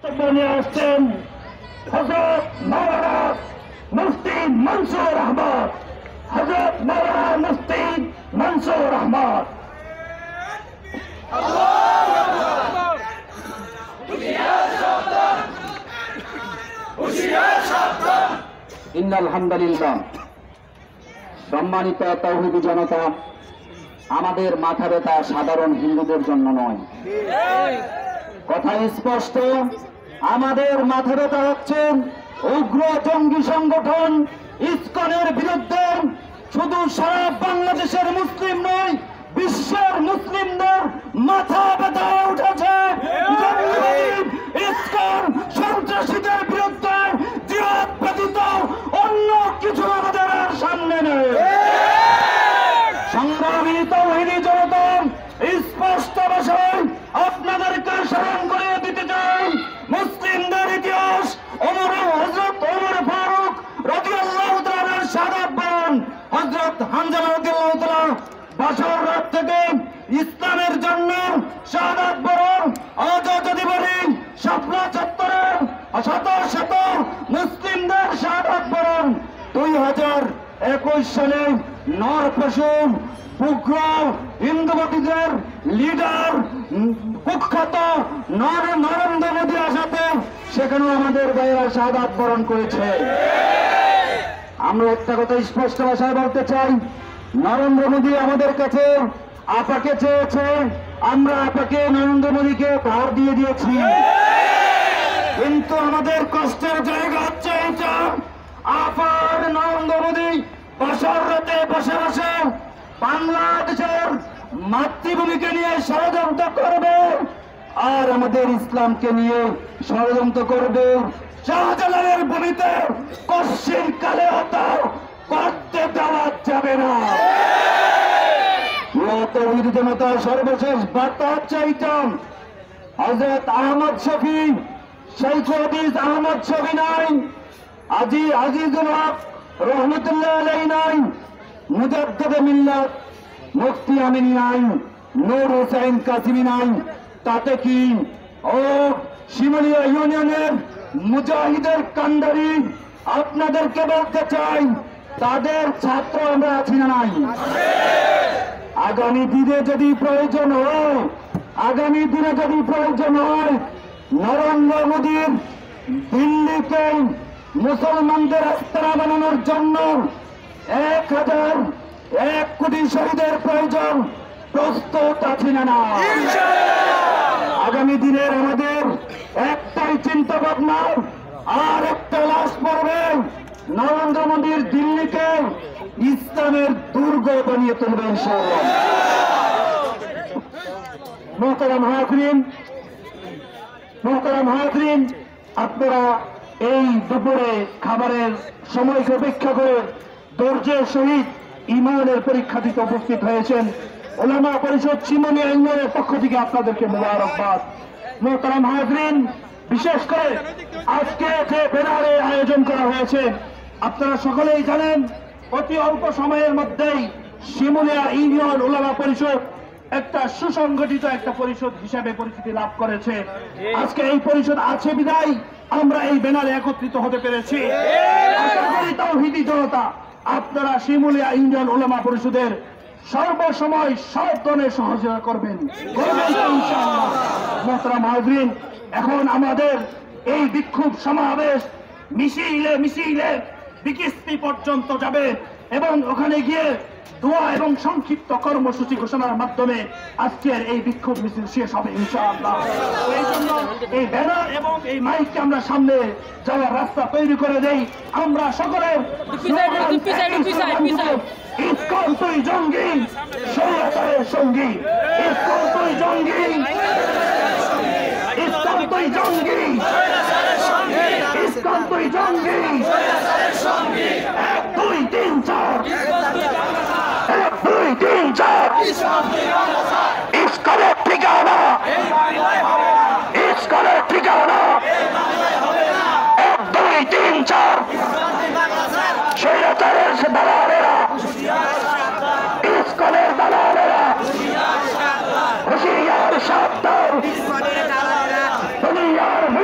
নিয়ে আসছেন হযরত মাওলানা মুফতি মনসুর আহমদ। হযরত মাওলানা মুফতি মনসুর আহমদ। ইন্নাল হামদুলিল্লাহ। সম্মানিত তাওহীদি জনতা, আমাদের মাথা ব্যথা সাধারণ হিন্দুদের জন্য নয়, কথা স্পষ্ট। আমাদের মাথা ব্যথা হচ্ছে উগ্র জঙ্গি সংগঠন ইসকনের বিরুদ্ধে। শুধু সারা বাংলাদেশের মুসলিম নয়, বিশ্বের মুসলিমদের মাথা ব্যথা উঠেছে ইসকন সন্ত্রাসীদের বিরুদ্ধে। জিহাদ ব্যতীত অন্য কিছু আমাদের আর সামনে নেই। সংগ্রামী তাওহীদি জনতা, স্পষ্ট ভাষায় আপনাদেরকে স্মরণ করিয়ে দিতে চাই, মুসলিমদের ইতিহাস হযরত ওমর ফারুক রাদিয়াল্লাহু তাআলার শাহাদাত বরণ, হযরত হামজা রাদিয়াল্লাহু তাআলা বাসর রাত থেকে ইসলামের জন্য শাহাদাত বরণ। আজও যদি বলি শাপলা চত্বরে শত শত মুসলিমদের শাহাদাত বরণ। 2021 সালে নরপশু উগ্র হিন্দুবাদীদের লিডার কুখ্যাত নরেন্দ্র মোদী আসাতে সেখানেও আমাদের ভাইয়েরা শাহাদাত বরণ করেছে। আমরা একটা কথা স্পষ্ট ভাষায় বলতে চাই, নরেন্দ্র মোদী আমাদের কাছে আপাকে চেয়েছে, আমরা আপাকে নরেন্দ্র মোদীকে ভার দিয়ে দিয়েছি। কিন্তু আমাদের কষ্টের জায়গা হচ্ছে এটা, আপার নরেন্দ্র মোদী বছর রাতে বসে বসে বাংলাদেশের মাতৃভূমিকে নিয়ে ষড়যন্ত্র করবে আর আমাদের ইসলামকে নিয়ে ষড়যন্ত্র করবে। শাহজালালের ভূমিতে কশ্চিন কালে হতো করতে দেওয়া যাবে না। জনতা, সর্বশেষ বার্তা চাইতাম, হযরত আহমদ শফি, শাইখুল হাদিস আহমদ শফি নাই, আজিজুল হক রহমতুল্লাহ আলাইহি নাই, মুজাদ্দিদে মিল্লাত মুফতি আমিনী নাই, নূর হোসেন কাসিমি নাই। তাতে কি ও শিমুলিয়া ইউনিয়নের মুজাহিদের কান্ডারি, আপনাদেরকে বলতে চাই, তাদের ছাত্র আমরা আছি না নাই? আগামী দিনে যদি প্রয়োজন হয়, নরেন্দ্র মোদীর দিল্লিকে মুসলমানদের আস্তানা বানানোর জন্য 1 কোটি শহীদের প্রয়োজন, প্রস্তুত আছি না না? আগামী দিনের আমাদের একটাই চিন্তা ভাবনা, আর একটা লাশ পড়বে, নরেন্দ্র মোদীর দিল্লিকে ইসলামের দুর্গ বানিয়ে তুলবে ইনশাআল্লাহ। মোহতারাম হাজরিন, আপনারা এই দুপুরে খাবারের সময়কে উপেক্ষা করে ধৈর্যের সহিত ইমানের পরীক্ষা দিতে উপস্থিত হয়েছেন। উলামা পরিষদ শিমুলিয়া ইউনিয়নের পক্ষ থেকে আপনাদেরকে মোবারকবাদ। মোহতারাম হাজরিন, বিশেষ করে আজকে যে ব্যানারে আয়োজন করা হয়েছে, আপনারা সকলেই জানেন অতি অল্প সময়ের মধ্যেই শিমুলিয়া ইউনিয়ন উলামা পরিষদ একটা সুসংগঠিত একটা পরিষদ হিসেবে পরিচিতি লাভ করেছে। আজকে এই পরিষদ আছে বিদায় আমরা এই ব্যানারে একত্রিত হতে পেরেছি। আশা করি তাওহীদি জনতা, আপনারা শিমুলিয়া ইউনিয়ন উলামা পরিষদের সর্বসময় সব ধরনের সহযোগিতা করবেন ইনশাআল্লাহ। মোহতারাম হাজরিন, এখন আমাদের এই বিক্ষোভ সমাবেশ মিছিলে বিকিস্তি পর্যন্ত যাবে এবং ওখানে গিয়ে দোয়া এবং সংক্ষিপ্ত কর্মসূচি ঘোষণার মাধ্যমে আজকের এই বিক্ষোভ মিছিল শেষ হবে ইনশাআল্লাহ। এই জন্য এই ব্যানার এবং এই মাইককে আমরা সামনে যাওয়ার রাস্তা তৈরি করে দেই। আমরা সকলে ইসকন তুই জঙ্গি, স্বৈরাচারের সঙ্গী, ইসকন তুই জঙ্গি, ইসকন তুই জঙ্গি, ইসকন তুই জঙ্গি, 1 2 3 4, 1 2 3 4, ইসকনের ঠিকানা